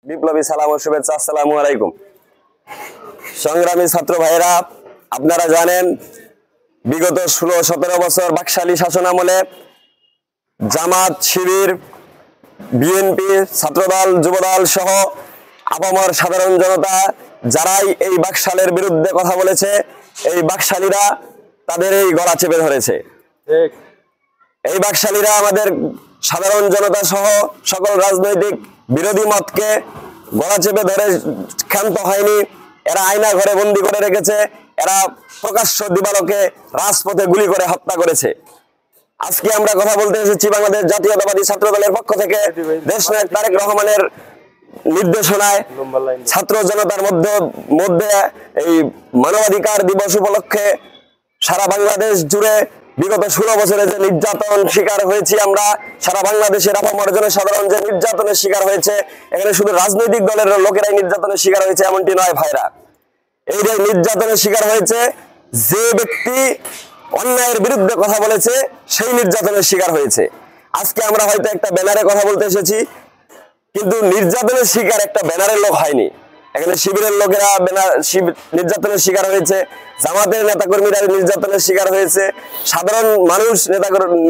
বিপ্লবী সালাম ও শুভেচ্ছা। আসসালামু আলাইকুম। সংগ্রামী ছাত্র ভাইরা, আপনারা জানেন বিগত 16-17 বছর বাকশালী শাসন আমলে জামাত, শিবির, বিএনপি, ছাত্রদল, যুবদল সহ আপামর সাধারণ জনতা যারাই এই বাকশালের বিরুদ্ধে কথা বলেছে, এই বাকশালীরা তাদের এই গলা চেপে ধরেছে। এই বাকশালীরা আমাদের সাধারণ জনতা সহ সকল রাজনৈতিক বিরোধী মতকে গলা চেপে ধরে ক্ষান্ত হয়নি। এরা আয়না ঘরে বন্দী করে রেখেছে, এরা প্রকাশ্য দিবালোকে রাজপথে গুলি করে হত্যা করেছে। আজকে আমরা কথা বলতে এসেছি বাংলাদেশ জাতীয়তাবাদী ছাত্র দলের পক্ষ থেকে দেশনায়ক তারেক রহমানের নির্দেশনায় ছাত্র জনতার মধ্যে এই মানবাধিকার দিবস উপলক্ষে সারা বাংলাদেশ জুড়ে বিগত 16 বছরে যে নির্যাতন শিকার হয়েছি আমরা, সারা বাংলাদেশের আপামর জনসাধারণ যে নির্যাতনের শিকার হয়েছে, এখানে শুধু রাজনৈতিক দলের লোকেরাই নির্যাতনের শিকার হয়েছে এমনটি নয় ভাইরা। এই যে নির্যাতনের শিকার হয়েছে, যে ব্যক্তি অন্যায়ের বিরুদ্ধে কথা বলেছে সেই নির্যাতনের শিকার হয়েছে। আজকে আমরা হয়তো একটা ব্যানারে কথা বলতে এসেছি, কিন্তু নির্যাতনের শিকার একটা ব্যানারের লোক হয়নি। এখানে শিবিরের লোকেরা নির্যাতনের শিকার হয়েছে, জামাতের নেতাকর্মীরা নির্যাতনের শিকার হয়েছে, সাধারণ মানুষ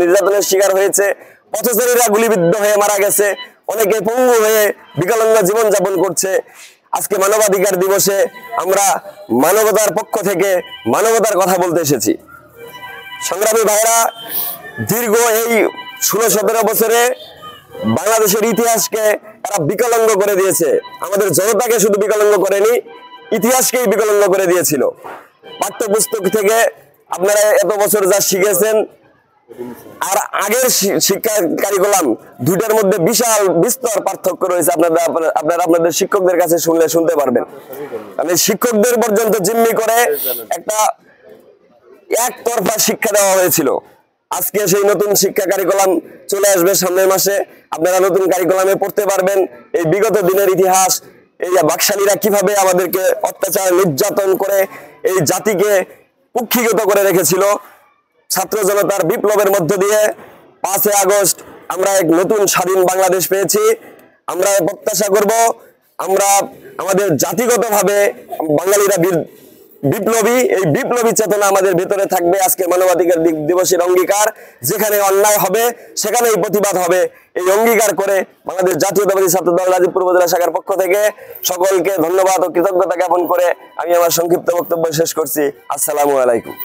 নির্যাতনের শিকার হয়েছে, পথচারীরা গুলিবিদ্ধ হয়ে মারা গেছে, অনেকে পঙ্গু হয়ে বিকলাঙ্গ জীবনযাপন করছে। আজকে মানবাধিকার দিবসে আমরা মানবতার পক্ষ থেকে মানবতার কথা বলতে এসেছি। সংগ্রামী ভাইরা, দীর্ঘ এই 16-17 বছরে বাংলাদেশের ইতিহাসকে এরা বিকলাঙ্গ করে দিয়েছে। আমাদের জনতাকে শুধু বিকলাঙ্গ করেনি, ইতিহাসকেই বিকলাঙ্গ করে দিয়েছিল। পাঠ্যপুস্তক থেকে আপনারা এত বছর যা শিখেছেন আর আগের শিক্ষা কারিকুলাম দুইটার মধ্যে বিশাল বিস্তর পার্থক্য রয়েছে। আপনারা আপনাদের শিক্ষকদের কাছে শুনতে পারবেন। মানে শিক্ষকদের পর্যন্ত জিম্মি করে একটা একতরফা শিক্ষা দেওয়া হয়েছিল। আজকে সেই নতুন শিক্ষা কারিকুলাম চলে আসবে সামনের মাসে, আপনারা নতুন কারিকুলামে পড়তে পারবেন এই বিগত দিনের ইতিহাস, এই বাকশালীরা কিভাবে আমাদেরকে অত্যাচার নির্যাতন করে এই জাতিকে কুক্ষিগত করে রেখেছিল। ছাত্র জনতার বিপ্লবের মধ্য দিয়ে 5 আগস্ট আমরা এক নতুন স্বাধীন বাংলাদেশ পেয়েছি। আমরা প্রত্যাশা করব আমরা আমাদের জাতিগতভাবে বাঙালিরা বিপ্লবী, এই বিপ্লবী চেতনা আমাদের ভেতরে থাকবে। আজকে মানবাধিকার দিবসের অঙ্গীকার, যেখানে অন্যায় হবে সেখানেই প্রতিবাদ হবে, এই অঙ্গীকার করে বাংলাদেশ জাতীয়তাবাদী ছাত্র দল গাজীপুর উপজেলা শাখার পক্ষ থেকে সকলকে ধন্যবাদ ও কৃতজ্ঞতা জ্ঞাপন করে আমি আমার সংক্ষিপ্ত বক্তব্য শেষ করছি। আসসালামু আলাইকুম।